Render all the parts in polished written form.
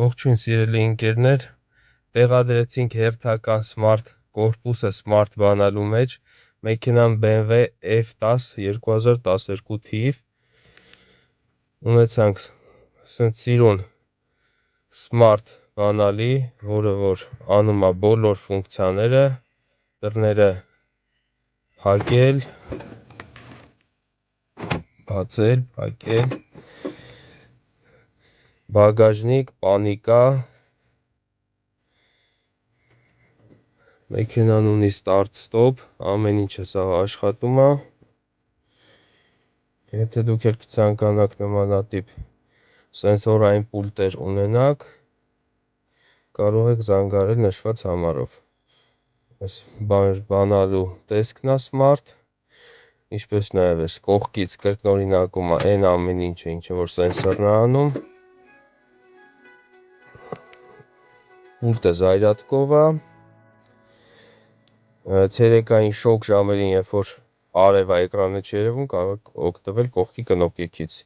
Ողջույն սիրելի ընկերներ, տեղադրեցինք հերթական Smart կորպուսը Smart բանալու մեջ, մեքենան BMW F10 2012 թիվ, ունեցանք սիրուն Smart բանալի, որը որ անում է բոլոր ֆունկցիաները, դռները փակել, բացել, փակել, բագաժնիկ, պանիկա, մեքենան ունի start-stop, ամեն ինչը սա աշխատում է։ Եթե դուք եք ցանկանաք նմանատիպ սենսորային պուլտեր ունենաք, կարող եք զանգարել նշված համարով։ Այս բանալու տեսքն է Smart, ինչպես նաև այս կողքից կրկնօրինակում է այն ամեն ինչը, ինչը որ սենսորն է անում։ Պուլտը զայրատկով է, ցերեկային շոգ ժամերին, երբ որ արև է էկրանը չի երևում, կարող եք օգտվել կողքի կնոպկեքից,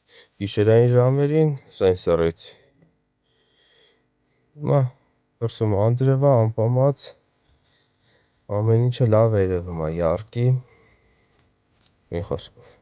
գիշերային ժամերին սենսորից։ Հիմա դրսում անձրև է, անպամած, ամեն ինչը լավ է երևում է, յարկի, մի խոսքով։